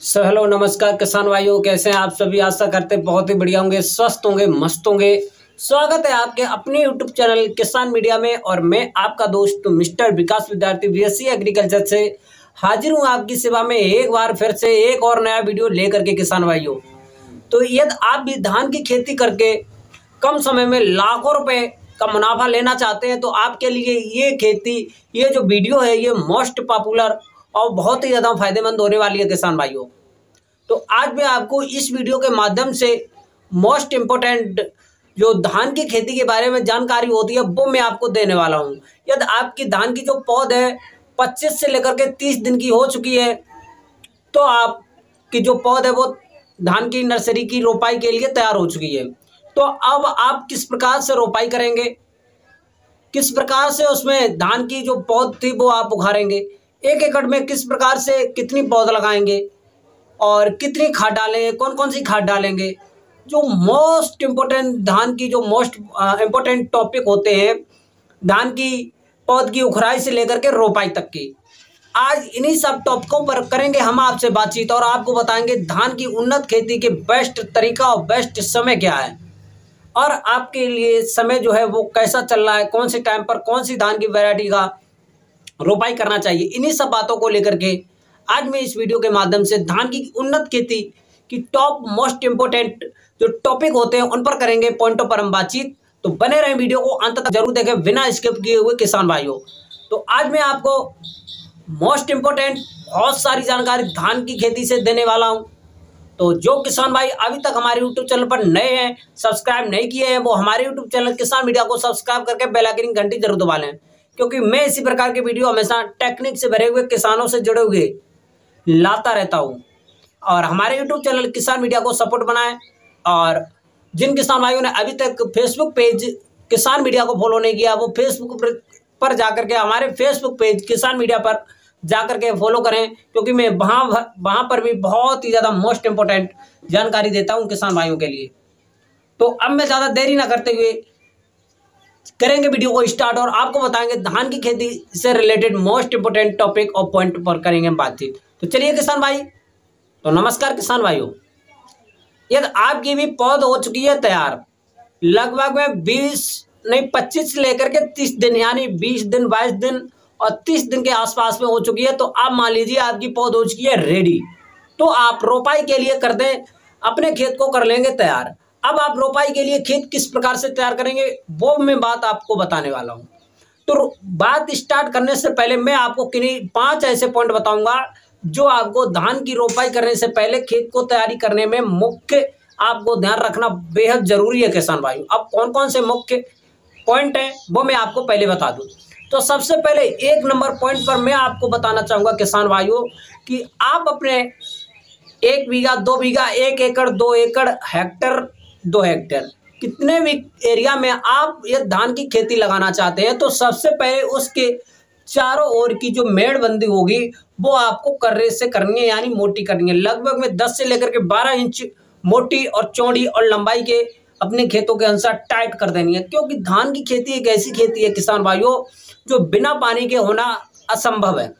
Hello नमस्कार किसान भाइयों, कैसे हैं आप सभी। आशा करते बहुत ही बढ़िया होंगे, स्वस्थ होंगे, मस्त होंगे। स्वागत है आपके अपने यूट्यूब चैनल किसान मीडिया में और मैं आपका दोस्त मिस्टर विकास विद्यार्थी बीएससी एग्रीकल्चर से हाजिर हूं आपकी सेवा में एक बार फिर से एक और नया वीडियो लेकर के। किसान भाइयों, तो यदि आप भी धान की खेती करके कम समय में लाखों रुपए का मुनाफा लेना चाहते हैं तो आपके लिए ये जो वीडियो है ये मोस्ट पॉपुलर और बहुत ही ज़्यादा फायदेमंद होने वाली है किसान भाइयों। तो आज मैं आपको इस वीडियो के माध्यम से मोस्ट इम्पोर्टेंट जो धान की खेती के बारे में जानकारी होती है वो मैं आपको देने वाला हूं। यदि आपकी धान की जो पौध है 25 से लेकर के 30 दिन की हो चुकी है तो आपकी जो पौध है वो धान की नर्सरी की रोपाई के लिए तैयार हो चुकी है। तो अब आप किस प्रकार से रोपाई करेंगे, किस प्रकार से उसमें धान की जो पौध थी वो आप उखाड़ेंगे, 1 एकड़ में किस प्रकार से कितनी पौध लगाएंगे और कितनी खाद डालेंगे, कौन कौन सी खाद डालेंगे, जो मोस्ट इम्पोर्टेंट धान की जो मोस्ट इम्पोर्टेंट टॉपिक होते हैं धान की पौध की उखराई से लेकर के रोपाई तक की, आज इन्हीं सब टॉपिकों पर करेंगे हम आपसे बातचीत और आपको बताएंगे धान की उन्नत खेती के बेस्ट तरीका और बेस्ट समय क्या है और आपके लिए समय जो है वो कैसा चल रहा है, कौन से टाइम पर कौन सी धान की वैरायटी का रोपाई करना चाहिए। इन्हीं सब बातों को लेकर के आज मैं इस वीडियो के माध्यम से धान की उन्नत खेती की टॉप मोस्ट इम्पोर्टेंट जो टॉपिक होते हैं उन पर करेंगे, पॉइंटों पर हम बातचीत। तो बने रहें, वीडियो को अंत तक जरूर देखें बिना स्किप किए हुए किसान भाइयों। तो आज मैं आपको मोस्ट इम्पोर्टेंट बहुत सारी जानकारी धान की खेती से देने वाला हूं। तो जो किसान भाई अभी तक हमारे यूट्यूब चैनल पर नए हैं, सब्सक्राइब नहीं किए हैं, वो हमारे यूट्यूब चैनल किसान मीडिया को सब्सक्राइब करके बेल आइकन की घंटी जरूर दबा लें, क्योंकि मैं इसी प्रकार के वीडियो हमेशा टेक्निक से भरे हुए किसानों से जुड़े हुए लाता रहता हूं। और हमारे यूट्यूब चैनल किसान मीडिया को सपोर्ट बनाएं और जिन किसान भाइयों ने अभी तक फेसबुक पेज किसान मीडिया को फॉलो नहीं किया वो फेसबुक पर जाकर के हमारे फेसबुक पेज किसान मीडिया पर जाकर के फॉलो करें, क्योंकि मैं वहाँ पर भी बहुत ही ज़्यादा मोस्ट इम्पोर्टेंट जानकारी देता हूँ किसान भाइयों के लिए। तो अब मैं ज़्यादा देरी ना करते हुए करेंगे वीडियो को स्टार्ट और आपको बताएंगे धान की खेती से रिलेटेड मोस्ट इम्पोर्टेंट टॉपिक और पॉइंट पर करेंगे बातचीत। तो चलिए किसान भाई, तो नमस्कार किसान भाइयों। यदि आपकी भी पौध हो चुकी है तैयार, लगभग में 25 से लेकर के 30 दिन यानी 20 दिन 22 दिन और 30 दिन के आसपास में हो चुकी है, तो आप मान लीजिए आपकी पौध हो चुकी है रेडी। तो आप रोपाई के लिए कर दें, अपने खेत को कर लेंगे तैयार। अब आप रोपाई के लिए खेत किस प्रकार से तैयार करेंगे वो मैं बात आपको बताने वाला हूं। तो बात स्टार्ट करने से पहले मैं आपको किन्हीं 5 ऐसे पॉइंट बताऊंगा जो आपको धान की रोपाई करने से पहले खेत को तैयारी करने में मुख्य आपको ध्यान रखना बेहद जरूरी है किसान भाइयों। अब कौन कौन से मुख्य पॉइंट हैं वो मैं आपको पहले बता दूं। तो सबसे पहले 1 नंबर पॉइंट पर मैं आपको बताना चाहूंगा किसान भाइयों कि आप अपने 1 बीघा 2 बीघा 1 एकड़ 2 एकड़ हेक्टर 2 हेक्टेयर कितने भी एरिया में आप ये धान की खेती लगाना चाहते हैं तो सबसे पहले उसके चारों ओर की जो मेड़बंदी होगी वो आपको कर्रे से करनी है, यानी मोटी करनी है। लगभग में 10 से लेकर के 12 इंच मोटी और चौड़ी और लंबाई के अपने खेतों के अनुसार टाइट कर देनी है, क्योंकि धान की खेती एक ऐसी खेती है किसान भाइयों जो बिना पानी के होना असंभव है।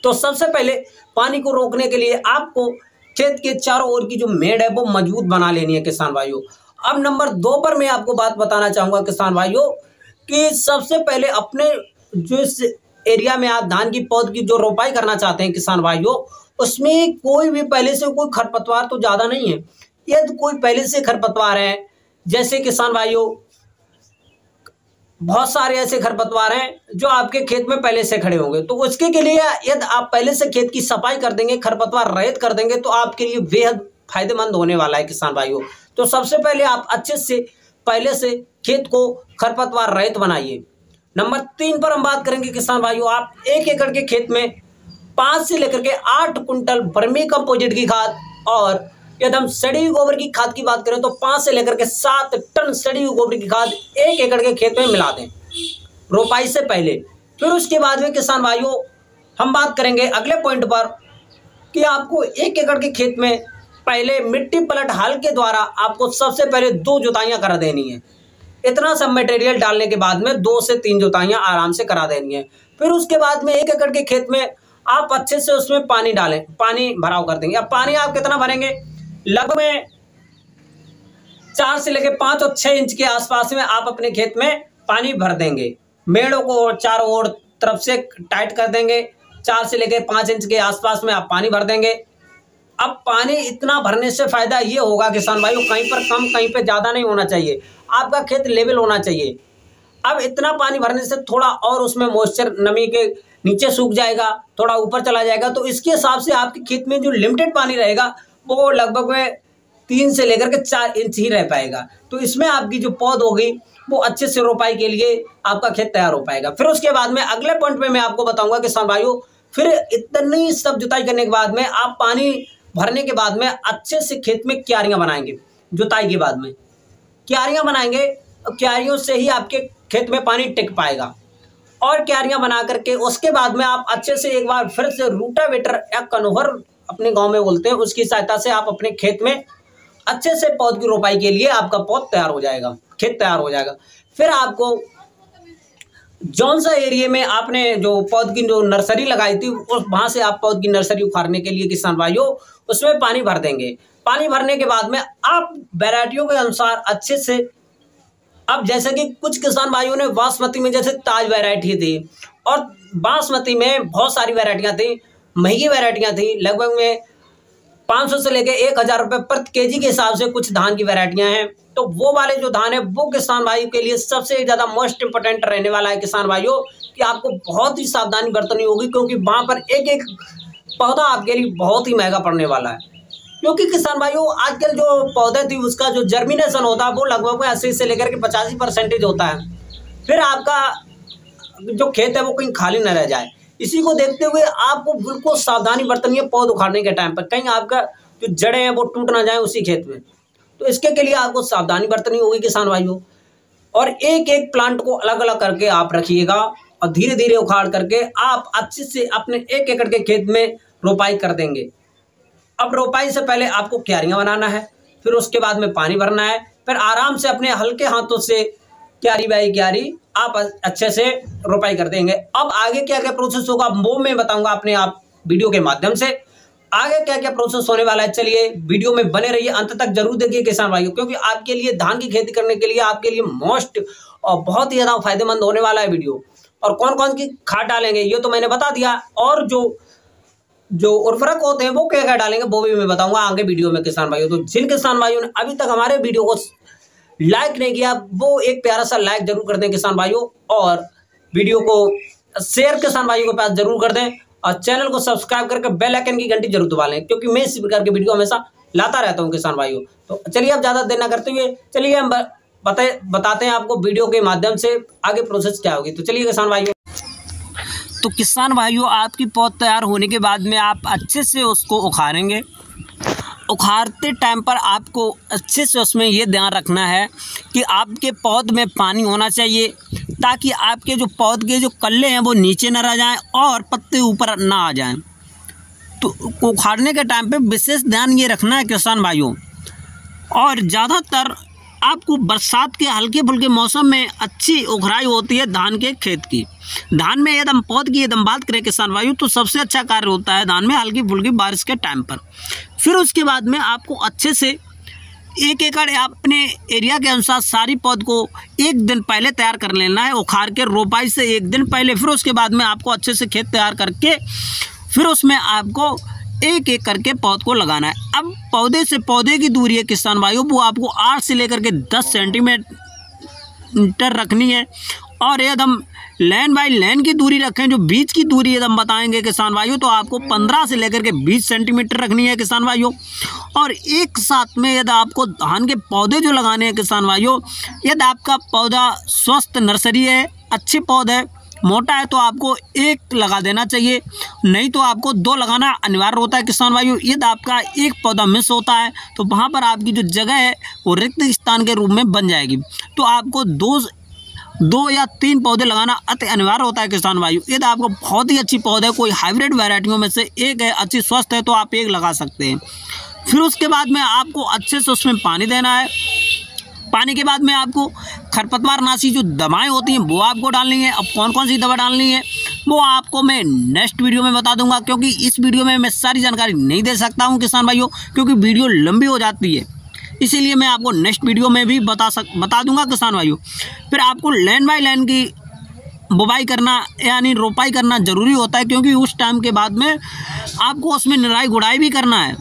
तो सबसे पहले पानी को रोकने के लिए आपको खेत के चारों ओर की जो मेड़ है वो मजबूत बना लेनी है किसान भाइयों। अब नंबर 2 पर मैं आपको बात बताना चाहूंगा किसान भाइयों कि सबसे पहले अपने जो इस एरिया में आप धान की पौध की जो रोपाई करना चाहते हैं किसान भाइयों, उसमें कोई भी पहले से कोई खरपतवार तो ज़्यादा नहीं है। यदि कोई पहले से खरपतवार है, जैसे किसान भाइयों बहुत सारे ऐसे खरपतवार हैं जो आपके खेत में पहले से खड़े होंगे, तो उसके के लिए यदि आप पहले से खेत की सफाई कर देंगे, खरपतवार रहित कर देंगे तो आपके लिए बेहद फायदेमंद होने वाला है किसान भाइयों। तो सबसे पहले आप अच्छे से पहले से खेत को खरपतवार रहित बनाइए। नंबर 3 पर हम बात करेंगे किसान भाइयों, आप 1 एकड़ के खेत में 5 से लेकर के 8 कुंटल वर्मी कंपोजिट की खाद और यदि हम सड़ी हुई गोबर की खाद की बात करें तो 5 से लेकर के 7 टन सड़ी हुई गोबर की खाद 1 एकड़ के खेत में मिला दें रोपाई से पहले। फिर उसके बाद में किसान भाइयों हम बात करेंगे अगले पॉइंट पर कि आपको 1 एकड़ के खेत में पहले मिट्टी पलट हल के द्वारा आपको सबसे पहले 2 जुताइयां करा देनी है। इतना सब मटेरियल डालने के बाद में 2 से 3 जुताइयां आराम से करा देनी है। फिर उसके बाद में 1 एकड़ के खेत में आप अच्छे से उसमें पानी डालें, पानी भराव कर देंगे। अब पानी आप कितना भरेंगे, लगभग में 4 से लेकर 5 और 6 इंच के आसपास में आप अपने खेत में पानी भर देंगे। मेड़ों को चारों ओर तरफ से टाइट कर देंगे। 4 से लेकर 5 इंच के आसपास में आप पानी भर देंगे। अब पानी इतना भरने से फायदा ये होगा किसान भाइयों, कहीं पर कम कहीं पर ज़्यादा नहीं होना चाहिए, आपका खेत लेवल होना चाहिए। अब इतना पानी भरने से थोड़ा और उसमें मॉइस्चर नमी के नीचे सूख जाएगा, थोड़ा ऊपर चला जाएगा, तो इसके हिसाब से आपके खेत में जो लिमिटेड पानी रहेगा वो लगभग में 3 से लेकर के 4 इंच ही रह पाएगा। तो इसमें आपकी जो पौध होगी वो अच्छे से रोपाई के लिए आपका खेत तैयार हो पाएगा। फिर उसके बाद में अगले पॉइंट में मैं आपको बताऊंगा किसान भाइयों, फिर इतनी सब जुताई करने के बाद में आप पानी भरने के बाद में अच्छे से खेत में क्यारियां बनाएंगे। जुताई के बाद में क्यारियां बनाएंगे, क्यारियों से ही आपके खेत में पानी टिक पाएगा। और क्यारियां बना करके उसके बाद में आप अच्छे से एक बार फिर से रूटावेटर या कन्वर अपने गांव में बोलते हैं, उसकी सहायता से आप अपने खेत में अच्छे से पौध की रोपाई के लिए आपका पौध तैयार हो जाएगा, खेत तैयार हो जाएगा। फिर आपको जौन सा एरिया में आपने जो पौध की जो नर्सरी लगाई थी वहां से आप पौध की नर्सरी उखाड़ने के लिए किसान भाइयों उसमें पानी भर देंगे। पानी भरने के बाद में आप वैरायटियों के अनुसार अच्छे से, अब जैसे कि कुछ किसान भाइयों ने बासमती में जैसे ताज वैरायटी थी, और बासमती में बहुत सारी वैरायटियां थी, महंगी वैरायटियां थी, लगभग में 500 से लेकर 1000 रुपये प्रति केजी के हिसाब से कुछ धान की वैरायटियां हैं। तो वो वाले जो धान है वो किसान भाइयों के लिए सबसे ज़्यादा मोस्ट इंपोर्टेंट रहने वाला है किसान भाइयों, कि आपको बहुत ही सावधानी बरतनी होगी, क्योंकि वहाँ पर एक एक पौधा आपके लिए बहुत ही महंगा पड़ने वाला है। क्योंकि किसान भाइयों आजकल जो पौधे थी उसका जो जर्मिनेशन होता है वो लगभग में 80 से लेकर के 85% होता है। फिर आपका जो खेत है वो कहीं खाली न रह जाए, इसी को देखते हुए आपको बिल्कुल सावधानी बरतनी है पौध उखाड़ने के टाइम पर, कहीं आपका जो जड़ें हैं वो टूट ना जाए उसी खेत में। तो इसके के लिए आपको सावधानी बरतनी होगी किसान भाइयों। और एक एक प्लांट को अलग अलग करके आप रखिएगा और धीरे धीरे उखाड़ करके आप अच्छे से अपने 1 एकड़ के खेत में रोपाई कर देंगे। अब रोपाई से पहले आपको क्यारियां बनाना है, फिर उसके बाद में पानी भरना है, फिर आराम से अपने हल्के हाथों से क्यारी बाई क्यारी आप अच्छे से रोपाई कर देंगे। अब आगे क्या क्या प्रोसेस होगा वो मैं बताऊंगा अपने आप वीडियो के माध्यम से, आगे क्या क्या प्रोसेस होने वाला है। चलिए वीडियो में बने रहिए, अंत तक जरूर देखिए किसान भाइयों, क्योंकि आपके लिए धान की खेती करने के लिए आपके लिए मोस्ट और बहुत ही ज़्यादा फायदेमंद होने वाला है वीडियो। और कौन कौन की खाद डालेंगे ये तो मैंने बता दिया, और जो उर्वरक होते हैं वो क्या क्या डालेंगे वो भी मैं बताऊंगा आगे वीडियो में किसान भाइयों। तो जिन किसान भाइयों ने अभी तक हमारे वीडियो को लाइक नहीं किया वो एक प्यारा सा लाइक जरूर कर दें किसान भाइयों, और वीडियो को शेयर किसान भाइयों के पास जरूर कर दें, और चैनल को सब्सक्राइब करके बेल आइकन की घंटी जरूर दबा लें, क्योंकि मैं इसी प्रकार के वीडियो हमेशा लाता रहता हूं किसान भाइयों। तो चलिए अब ज़्यादा देर ना करते हुए चलिए हम बताते हैं आपको वीडियो के माध्यम से आगे प्रोसेस क्या होगी। तो चलिए किसान भाइयों, तो किसान भाइयों आपकी पौध तैयार होने के बाद में आप अच्छे से उसको उखाड़ेंगे। उखाड़ते टाइम पर आपको अच्छे से उसमें ये ध्यान रखना है कि आपके पौध में पानी होना चाहिए, ताकि आपके जो पौध के जो कल्ले हैं वो नीचे न रह जाएं और पत्ते ऊपर ना आ जाएं। तो उखाड़ने के टाइम पे विशेष ध्यान ये रखना है किसान भाइयों। और ज़्यादातर आपको बरसात के हल्के फुल्के मौसम में अच्छी उखराई होती है धान के खेत की। धान में एकदम पौध की एकदम बात करें किसान भाइयों तो सबसे अच्छा कार्य होता है धान में हल्की फुल्की बारिश के टाइम पर। फिर उसके बाद में आपको अच्छे से 1 एकड़ अपने एरिया के अनुसार सारी पौध को 1 दिन पहले तैयार कर लेना है, उखाड़ के रोपाई से 1 दिन पहले। फिर उसके बाद में आपको अच्छे से खेत तैयार करके फिर उसमें आपको 1 एक करके पौध को लगाना है। अब पौधे से पौधे की दूरी है किसान भाइयों वो आपको 8 से लेकर के 10 सेंटीमीटर रखनी है, और एकदम लाइन बाई लाइन की दूरी रखें। जो बीच की दूरी एकदम बताएंगे किसान भाइयों तो आपको 15 से लेकर के 20 सेंटीमीटर रखनी है किसान भाइयों। और एक साथ में यदि आपको धान के पौधे जो लगाने हैं किसान भाइयों, यदि आपका पौधा स्वस्थ नर्सरी है, अच्छे पौधे मोटा है तो आपको 1 लगा देना चाहिए, नहीं तो आपको 2 लगाना अनिवार्य होता है किसान भाइयों। यदि आपका 1 पौधा मिस होता है तो वहाँ पर आपकी जो जगह है वो रिक्त स्थान के रूप में बन जाएगी। तो आपको 2 या 3 पौधे लगाना अति अनिवार्य होता है किसान भाइयों। यदि आपको बहुत ही अच्छी पौधे कोई हाइब्रिड वैरायटियों में से एक है, अच्छी स्वस्थ है, तो आप 1 लगा सकते हैं। फिर उसके बाद में आपको अच्छे से उसमें पानी देना है। पानी के बाद में आपको खरपतवार नाशी जो दवाएं होती हैं वो आपको डालनी है। अब कौन कौन सी दवा डालनी है वो आपको मैं नेक्स्ट वीडियो में बता दूंगा, क्योंकि इस वीडियो में मैं सारी जानकारी नहीं दे सकता हूं किसान भाइयों, क्योंकि वीडियो लंबी हो जाती है। इसीलिए मैं आपको नेक्स्ट वीडियो में भी बता दूंगा किसान भाइयों। फिर आपको लाइन बाय लाइन की बुवाई करना यानी रोपाई करना ज़रूरी होता है, क्योंकि उस टाइम के बाद में आपको उसमें निराई गुड़ाई भी करना है,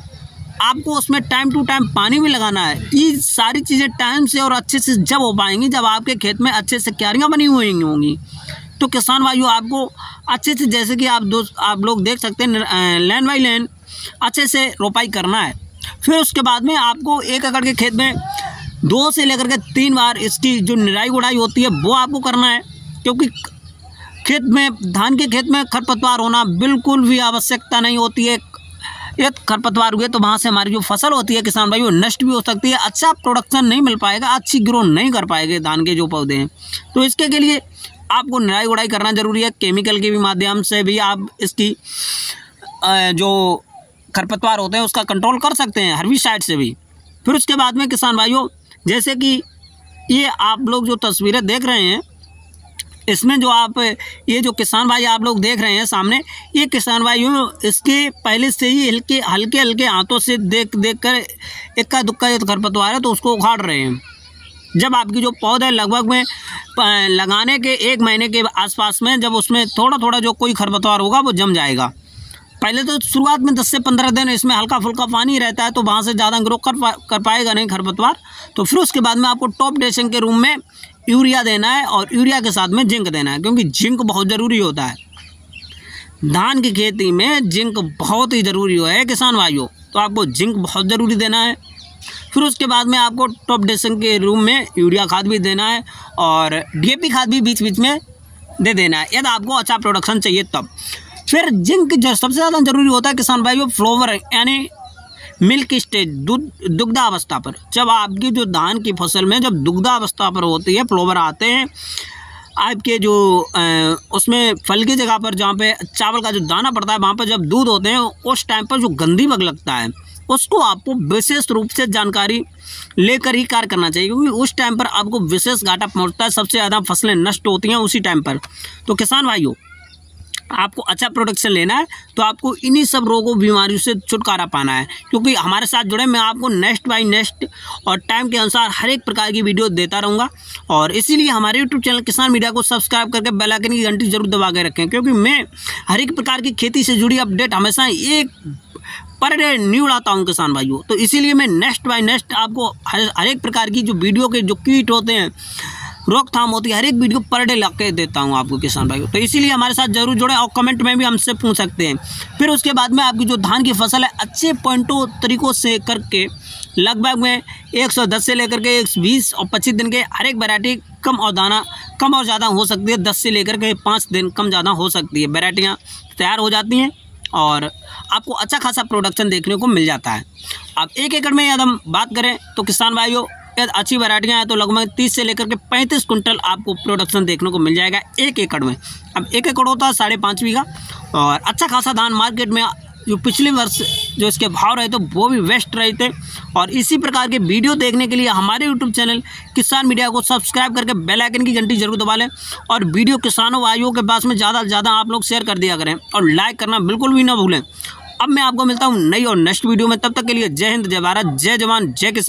आपको उसमें टाइम टू टाइम पानी भी लगाना है। ये सारी चीज़ें टाइम से और अच्छे से जब हो पाएंगी जब आपके खेत में अच्छे से क्यारियाँ बनी हुई होंगी। तो किसान भाइयों आपको अच्छे से, जैसे कि आप लोग देख सकते हैं, लाइन बाई लाइन अच्छे से रोपाई करना है। फिर उसके बाद में आपको 1 एकड़ के खेत में 2 से लेकर के 3 बार इसकी जो निराई गुड़ाई होती है वो आपको करना है, क्योंकि खेत में, धान के खेत में खरपतवार होना बिल्कुल भी आवश्यकता नहीं होती है। ये खरपतवार हुए तो वहाँ से हमारी जो फसल होती है किसान भाइयों नष्ट भी हो सकती है, अच्छा प्रोडक्शन नहीं मिल पाएगा, अच्छी ग्रो नहीं कर पाएंगे धान के जो पौधे हैं। तो इसके के लिए आपको निराई गुड़ाई करना ज़रूरी है। केमिकल के भी माध्यम से भी आप इसकी जो खरपतवार होते हैं उसका कंट्रोल कर सकते हैं, हर्बिसाइड से भी। फिर उसके बाद में किसान भाइयों, जैसे कि ये आप लोग जो तस्वीरें देख रहे हैं, इसमें जो आप ये जो किसान भाई आप लोग देख रहे हैं सामने, ये किसान भाइयों इसके पहले से ही हल्के हल्के हाथों से देख कर इक्का दुक्का ये खरपतवार है तो उसको उखाड़ रहे हैं। जब आपकी जो पौधा लगभग में लगाने के 1 महीने के आसपास में, जब उसमें थोड़ा थोड़ा जो कोई खरपतवार होगा वो जम जाएगा। पहले तो शुरुआत में 10 से 15 दिन इसमें हल्का फुल्का पानी रहता है, तो वहाँ से ज़्यादा ग्रो कर पाएगा नहीं खरपतवार। तो फिर उसके बाद में आपको टॉप ड्रेसिंग के रूम में यूरिया देना है, और यूरिया के साथ में जिंक देना है, क्योंकि जिंक बहुत ज़रूरी होता है धान की खेती में। जिंक बहुत ही ज़रूरी है किसान भाइयों, तो आपको जिंक बहुत ज़रूरी देना है। फिर उसके बाद में आपको टॉप ड्रेसिंग के रूम में यूरिया खाद भी देना है, और DAP खाद भी बीच बीच में दे देना है, यदि आपको अच्छा प्रोडक्शन चाहिए तब। फिर जिंक जो सबसे ज़्यादा ज़रूरी होता है किसान भाइयों फ्लावर यानी मिल्क स्टेज, दुग्धावस्था पर। जब आपकी जो धान की फसल में जब दुग्धावस्था पर होती है, फ्लावर आते हैं आपके जो उसमें फल की जगह पर, जहाँ पे चावल का जो दाना पड़ता है वहाँ पर जब दूध होते हैं, उस टाइम पर जो गंदी बग लगता है उसको आपको विशेष रूप से जानकारी लेकर ही कार्य करना चाहिए, क्योंकि उस टाइम पर आपको विशेष घाटा पहुँचता है, सबसे ज़्यादा फसलें नष्ट होती हैं उसी टाइम पर। तो किसान भाइयों आपको अच्छा प्रोडक्शन लेना है तो आपको इन्हीं सब रोगों बीमारियों से छुटकारा पाना है, क्योंकि हमारे साथ जुड़े, मैं आपको नेक्स्ट बाय नेक्स्ट और टाइम के अनुसार हर एक प्रकार की वीडियो देता रहूँगा। और इसीलिए हमारे यूट्यूब चैनल किसान मीडिया को सब्सक्राइब करके बेल आइकन की घंटी जरूर दबा के रखें, क्योंकि मैं हर एक प्रकार की खेती से जुड़ी अपडेट हमेशा एक पर डे न्यू लाता हूँ किसान भाइयों। तो इसीलिए मैं नेक्स्ट बाय नेक्स्ट आपको हर एक प्रकार की जो वीडियो के जो कीट होते हैं, रोकथाम होती है, हर एक वीडियो पर डे ला के देता हूँ आपको किसान भाइयों। तो इसीलिए हमारे साथ जरूर जुड़े, और कमेंट में भी हमसे पूछ सकते हैं। फिर उसके बाद में आपकी जो धान की फसल है अच्छे पॉइंटों तरीक़ों से करके लगभग में 110 से लेकर के 120 और 25 दिन के हर एक वैरायटी कम और दाना कम और ज़्यादा हो सकती है। 10 से लेकर के 5 दिन कम ज़्यादा हो सकती है, वैरायटियाँ तैयार हो जाती हैं और आपको अच्छा खासा प्रोडक्शन देखने को मिल जाता है। अब 1 एकड़ में यदि हम बात करें तो किसान भाइयों यदि अच्छी वैरायटियाँ हैं तो लगभग 30 से लेकर के 35 कुंटल आपको प्रोडक्शन देखने को मिल जाएगा 1 एकड़ में। अब 1 एकड़ होता है 5.5 बीघा, और अच्छा खासा धान मार्केट में जो पिछले वर्ष जो इसके भाव रहे थे वो भी बेस्ट रहे थे। और इसी प्रकार के वीडियो देखने के लिए हमारे यूट्यूब चैनल किसान मीडिया को सब्सक्राइब करके बेल आइकन की घंटी जरूर दबा लें, और वीडियो किसानों भाइयों के पास में ज़्यादा से ज़्यादा आप लोग शेयर कर दिया करें, और लाइक करना बिल्कुल भी ना भूलें। अब मैं आपको मिलता हूँ नई और नेक्स्ट वीडियो में, तब तक के लिए जय हिंद, जय भारत, जय जवान, जय किसान।